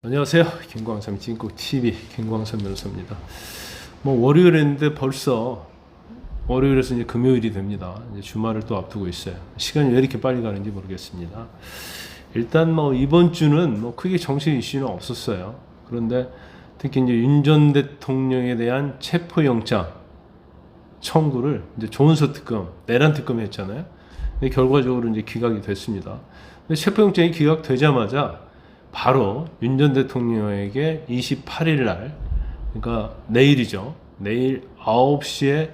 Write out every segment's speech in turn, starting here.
안녕하세요. 김광삼 진국TV 김광삼 변호사입니다. 월요일인데 벌써 월요일에서 이제 금요일이 됩니다. 이제 주말을 또 앞두고 있어요. 시간이 왜 이렇게 빨리 가는지 모르겠습니다. 일단 이번 주는 크게 정치 이슈는 없었어요. 그런데 특히 이제 윤 전 대통령에 대한 체포영장 청구를 이제 조은서 특검, 내란 특검이 했잖아요. 근데 결과적으로 이제 기각이 됐습니다. 근데 체포영장이 기각되자마자 바로 윤 전 대통령에게 28일 날, 그러니까 내일이죠. 내일 9시에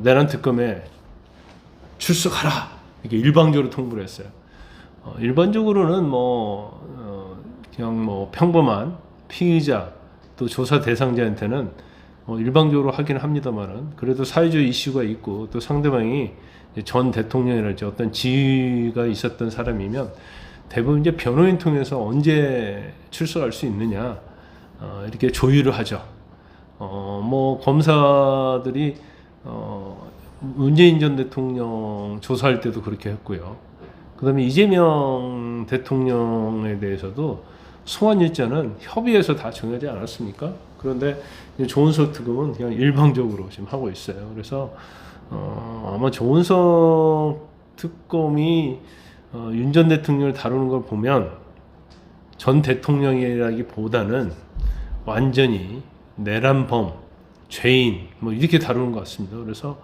내란 특검에 출석하라. 이렇게 일방적으로 통보를 했어요. 일반적으로는 그냥 평범한 피의자 또 조사 대상자한테는 일방적으로 하긴 합니다만은, 그래도 사회적 이슈가 있고 또 상대방이 전 대통령이랄지 어떤 지위가 있었던 사람이면 대부분 이제 변호인 통해서 언제 출석할 수 있느냐, 이렇게 조율을 하죠. 검사들이 문재인 전 대통령 조사할 때도 그렇게 했고요. 그 다음에 이재명 대통령에 대해서도 소환 일자는 협의해서 다 정하지 않았습니까? 그런데 조은석 특검은 그냥 일방적으로 지금 하고 있어요. 그래서 아마 조은석 특검이 윤 전 대통령을 다루는 걸 보면 전 대통령이라기보다는 완전히 내란범, 죄인 이렇게 다루는 것 같습니다. 그래서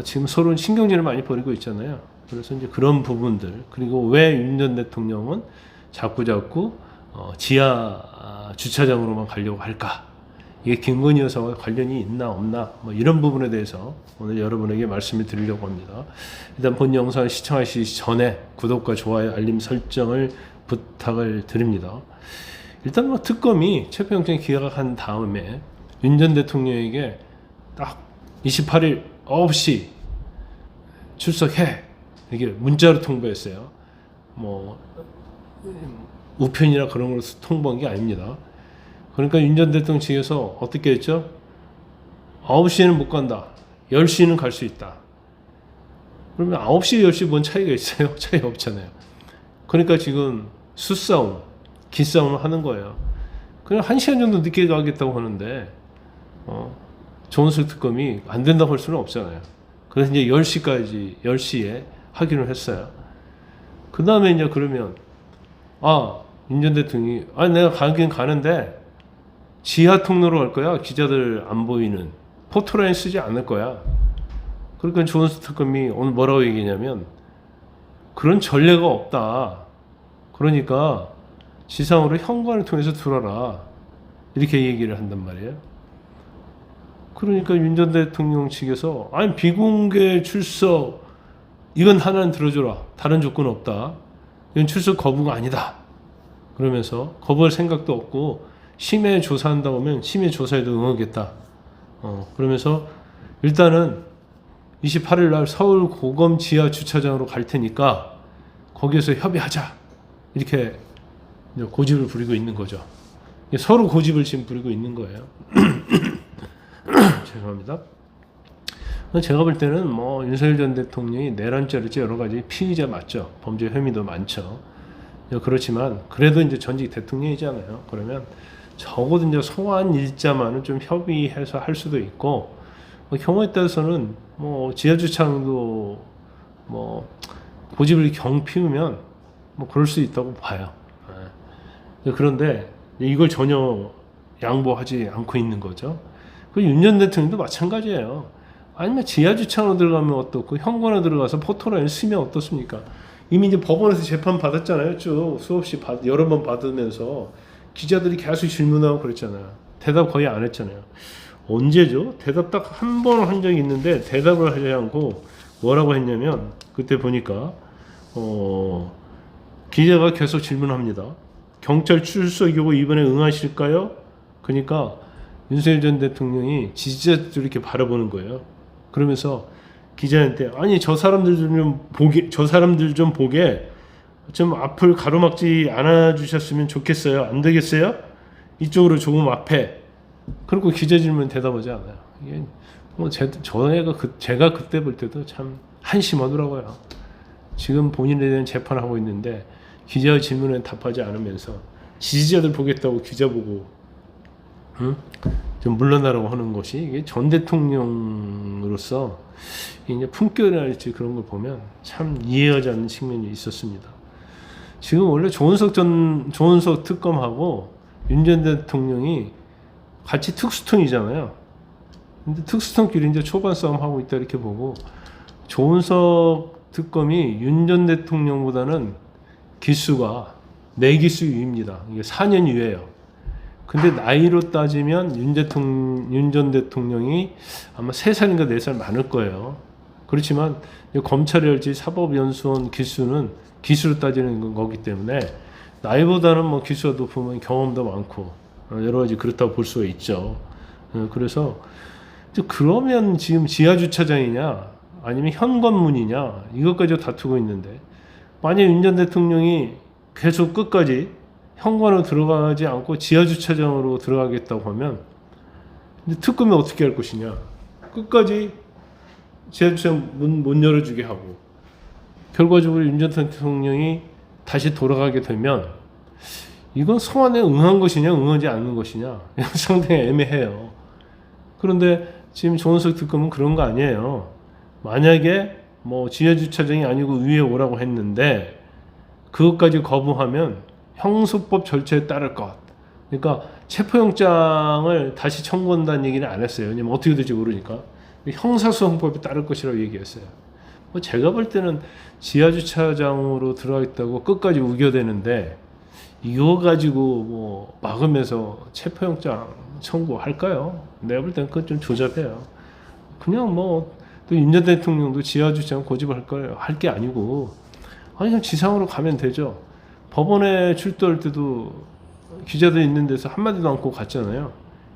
지금 서로 신경전을 많이 벌이고 있잖아요. 그래서 이제 그런 부분들, 그리고 왜 윤 전 대통령은 자꾸 지하 주차장으로만 가려고 할까? 이게 김건희 여사와 관련이 있나 없나 이런 부분에 대해서 오늘 여러분에게 말씀을 드리려고 합니다. 일단 본 영상을 시청하시기 전에 구독과 좋아요, 알림 설정을 부탁을 드립니다. 일단 특검이 체포영장 기각한 다음에 윤 전 대통령에게 딱 28일 9시 출석해, 이게 문자로 통보했어요. 우편이나 그런 걸로 통보한 게 아닙니다. 그러니까 윤 전 대통령 측에서 어떻게 했죠? 9시에는 못 간다. 10시는 갈 수 있다. 그러면 9시, 10시 뭔 차이가 있어요? 차이 없잖아요. 그러니까 지금 수싸움, 기싸움을 하는 거예요. 그냥 1시간 정도 늦게 가겠다고 하는데, 조은석 특검이 안 된다고 할 수는 없잖아요. 그래서 이제 10시에 하기로 했어요. 그 다음에 이제 그러면, 윤 전 대통령이, 내가 가긴 가는데, 지하 통로로 갈 거야. 기자들 안 보이는 포토라인 쓰지 않을 거야. 그러니까 조은석 특검이 오늘 뭐라고 얘기냐면, 그런 전례가 없다. 그러니까 지상으로 현관을 통해서 들어라. 이렇게 얘기를 한단 말이에요. 그러니까 윤 전 대통령 측에서 비공개 출석 이건 하나는 들어줘라. 다른 조건 없다. 이건 출석 거부가 아니다. 그러면서 거부할 생각도 없고 심해 조사한다고 하면 심해 조사에도 응하겠다. 그러면서 일단은 28일 날 서울 고검 지하 주차장으로 갈 테니까 거기에서 협의하자. 이렇게 고집을 부리고 있는 거죠. 서로 고집을 지금 부리고 있는 거예요. 죄송합니다. 제가 볼 때는 윤석열 전 대통령이 내란죄랄지 여러 가지 피의자 맞죠. 범죄 혐의도 많죠. 그렇지만 그래도 이제 전직 대통령이잖아요. 그러면 적어도 이제 소환 일자만은 좀 협의해서 할 수도 있고, 경우에 따라서는 지하주차장도 고집을 피우면 그럴 수 있다고 봐요. 그런데 이걸 전혀 양보하지 않고 있는 거죠. 윤 전 대통령도 마찬가지예요. 아니면 지하주차장으로 들어가면 어떻고 현관에 들어가서 포토라인 쓰면 어떻습니까? 이미 이제 법원에서 재판 받았잖아요. 쭉 수없이 여러 번 받으면서 기자들이 계속 질문하고 그랬잖아요. 대답 거의 안 했잖아요. 언제죠? 대답 딱 한 번 한 적이 있는데 대답을 하지 않고 뭐라고 했냐면, 그때 보니까 기자가 계속 질문합니다. 경찰 출석 요구 이번에 응하실까요? 그러니까 윤석열 전 대통령이 지지자들 이렇게 바라보는 거예요. 그러면서 기자한테 저 사람들 좀 보게 좀 앞을 가로막지 않아 주셨으면 좋겠어요. 안 되겠어요? 이쪽으로 조금 앞에. 그리고 기자 질문 대답하지 않아요. 이게 제가 그때 볼 때도 참 한심하더라고요. 지금 본인에 대한 재판을 하고 있는데 기자의 질문에 답하지 않으면서 지지자들 보겠다고 기자 보고 응? 좀 물러나라고 하는 것이 이게 전 대통령으로서 이제 품격이랄지 그런 걸 보면 참 이해하지 않는 측면이 있었습니다. 지금 원래 조은석 특검하고 윤 전 대통령이 같이 특수통이잖아요. 근데 특수통끼리 이제 초반 싸움 하고 있다 이렇게 보고, 조은석 특검이 윤 전 대통령보다는 기수가 4기수 유입니다. 이게 4년 유예요. 근데 나이로 따지면 윤 전 대통령이 아마 3살인가 4살 많을 거예요. 그렇지만 검찰이랄지 사법연수원 기수는 기수로 따지는 거기 때문에 나이보다는 뭐 기수가 높으면 경험도 많고 여러 가지 그렇다고 볼 수가 있죠. 그래서 그러면 지금 지하주차장이냐 아니면 현관문이냐 이것까지 다투고 있는데, 만약 윤 전 대통령이 계속 끝까지 현관으로 들어가지 않고 지하주차장으로 들어가겠다고 하면 특검이 어떻게 할 것이냐. 끝까지 지하주차장 문 못 열어주게 하고, 결과적으로 윤 전 대통령이 다시 돌아가게 되면 이건 소환에 응한 것이냐 응하지 않는 것이냐 상당히 애매해요. 그런데 지금 조은석 특검은 그런 거 아니에요. 만약에 뭐 지하주차장이 아니고 위에 오라고 했는데 그것까지 거부하면 형수법 절차에 따를 것. 그러니까 체포영장을 다시 청구한다는 얘기는 안 했어요. 왜냐면 어떻게 될지 모르니까. 형사소송법에 따를 것이라고 얘기했어요. 뭐 제가 볼 때는 지하주차장으로 들어가 있다고 끝까지 우겨대는데 이거 가지고 뭐 막으면서 체포영장 청구할까요? 내가 볼 때는 그건 좀 조잡해요. 그냥 뭐 또 윤 전 대통령도 지하주차장 고집을 할 거예요. 할 게 아니고 그냥 지상으로 가면 되죠. 법원에 출두할 때도 기자들 있는 데서 한마디도 않고 갔잖아요.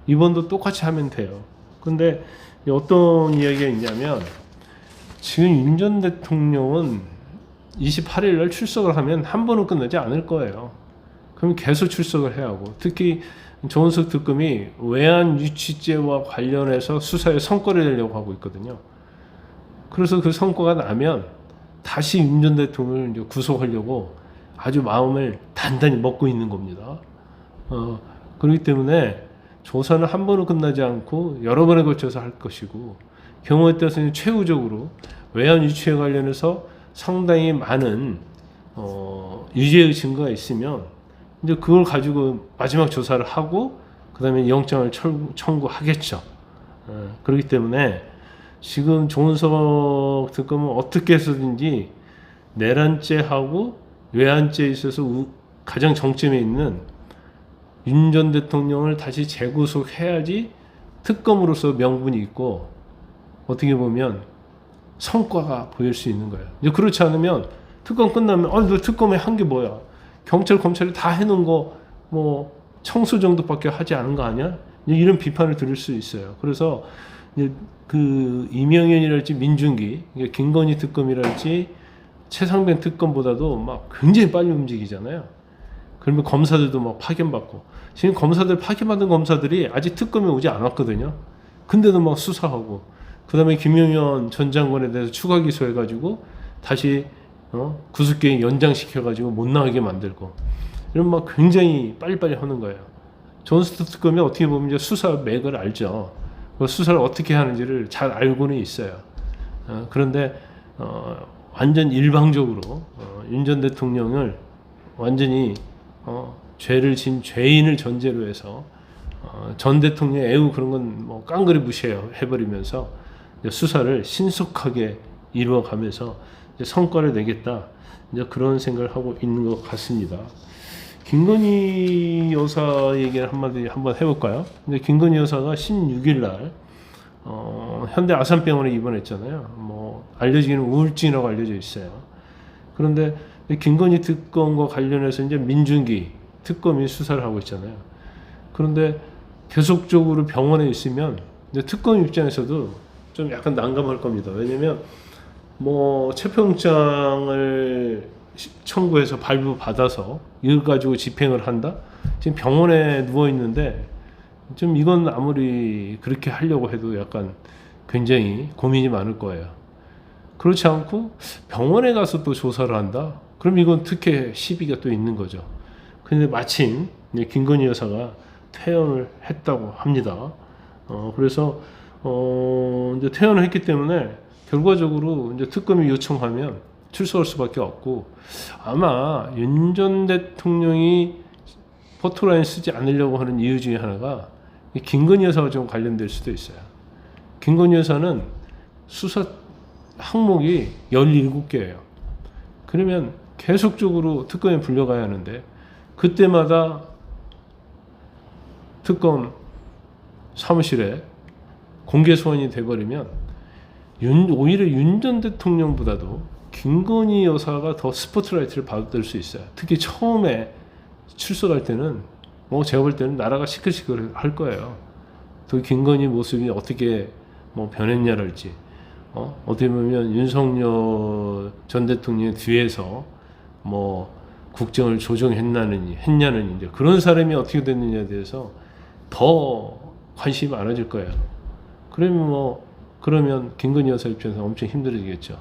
이번도 똑같이 하면 돼요. 근데 어떤 이야기가 있냐면, 지금 윤 전 대통령은 28일 날 출석을 하면 한 번은 끝나지 않을 거예요. 그럼 계속 출석을 해야 하고, 특히 조은석 특검이 외환 유치죄와 관련해서 수사에 성과를 내려고 하고 있거든요. 그래서 그 성과가 나면 다시 윤 전 대통령을 이제 구속하려고 아주 마음을 단단히 먹고 있는 겁니다. 그렇기 때문에 조사는 한 번은 끝나지 않고 여러 번에 걸쳐서 할 것이고, 경우에 따라서는 최후적으로 외환 유치에 관련해서 상당히 많은 유죄의 증거가 있으면 이제 그걸 가지고 마지막 조사를 하고 그다음에 영장을 청구하겠죠. 그렇기 때문에 지금 조은석 특검은 어떻게 해서든지 내란죄하고 외환죄에 있어서 가장 정점에 있는 윤 전 대통령을 다시 재구속해야지 특검으로서 명분이 있고 어떻게 보면 성과가 보일 수 있는 거예요. 이제 그렇지 않으면 특검 끝나면 너 특검에 한 게 뭐야? 경찰 검찰이 다 해놓은 거 뭐 청소 정도밖에 하지 않은 거 아니야? 이런 비판을 들을 수 있어요. 그래서 이제 그 이명현이랄지 민중기, 김건희 특검이랄지 최상병 특검보다도 막 굉장히 빨리 움직이잖아요. 그러면 검사들도 막 파견받고, 지금 검사들 파견받은 검사들이 아직 특검에 오지 않았거든요. 근데도 막 수사하고, 그 다음에 김용현 전 장관에 대해서 추가 기소해가지고 다시 구속기행 연장시켜가지고 못 나가게 만들고, 이런 막 굉장히 빨리빨리 하는 거예요. 존스트 특검이 어떻게 보면 이제 수사 맥을 알죠. 그 수사를 어떻게 하는지를 잘 알고는 있어요. 그런데 완전 일방적으로 윤 전 대통령을 완전히 죄를 진 죄인을 전제로 해서 전 대통령 애우 그런 건 뭐 깡그리 무시해버리면서 수사를 신속하게 이루어가면서 이제 성과를 내겠다, 이제 그런 생각을 하고 있는 것 같습니다. 김건희 여사 얘기를 한번 해볼까요? 근데 김건희 여사가 16일 날 현대 아산병원에 입원했잖아요. 뭐 알려지기는 우울증이라고 알려져 있어요. 그런데 김건희 특검과 관련해서 이제 민중기 특검이 수사를 하고 있잖아요. 그런데 계속적으로 병원에 있으면 이제 특검 입장에서도 좀 약간 난감할 겁니다. 왜냐면 뭐 체포영장을 청구해서 발부받아서 이걸 가지고 집행을 한다? 지금 병원에 누워 있는데 좀 이건 아무리 그렇게 하려고 해도 약간 굉장히 고민이 많을 거예요. 그렇지 않고 병원에 가서 또 조사를 한다? 그럼 이건 특혜 시비가 또 있는 거죠. 근데 마침 이제 김건희 여사가 퇴원을 했다고 합니다. 그래서 이제 퇴원을 했기 때문에 결과적으로 이제 특검이 요청하면 출석할 수밖에 없고, 아마 윤 전 대통령이 포토라인 쓰지 않으려고 하는 이유 중에 하나가 이 김건희 여사와 좀 관련될 수도 있어요. 김건희 여사는 수사 항목이 17개예요. 그러면 계속적으로 특검에 불려가야 하는데, 그때마다 특검 사무실에 공개 소환이 돼버리면 오히려 윤 전 대통령보다도 김건희 여사가 더 스포트라이트를 받을 수 있어요. 특히 처음에 출석할 때는 제가 볼 때는 나라가 시끌시끌 할 거예요. 또 김건희 모습이 어떻게 변했냐랄지, 어떻게 보면 윤석열 전 대통령의 뒤에서 국정을 했냐는 이제 그런 사람이 어떻게 됐느냐에 대해서 더 관심이 많아질 거예요. 그러면 김건희 여사 입장에서 엄청 힘들어지겠죠.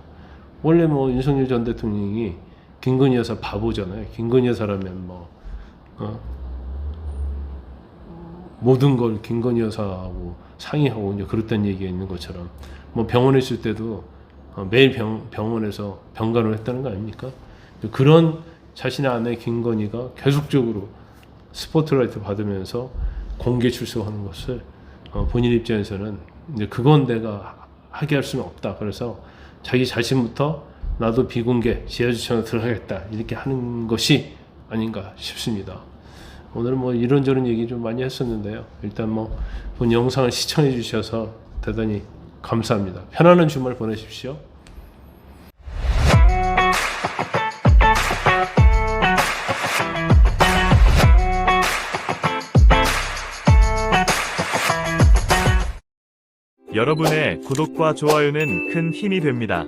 원래 윤석열 전 대통령이 김건희 여사 바보잖아요. 김건희 여사라면 모든 걸 김건희 여사하고 상의하고 이제 그랬다는 얘기가 있는 것처럼, 병원에 있을 때도 매일 병원에서 병간호를 했다는 거 아닙니까? 그런 자신의 아내 김건희가 계속적으로 스포트라이트 받으면서 공개 출석하는 것을 본인 입장에서는 이제 그건 내가 하게 할 수는 없다. 그래서 자기 자신부터 나도 비공개 지하주차장에 들어가겠다 이렇게 하는 것이 아닌가 싶습니다. 오늘은 이런저런 얘기 좀 많이 했었는데요. 일단 본 영상을 시청해 주셔서 대단히 감사합니다. 편안한 주말 보내십시오. 여러분의 구독과 좋아요는 큰 힘이 됩니다.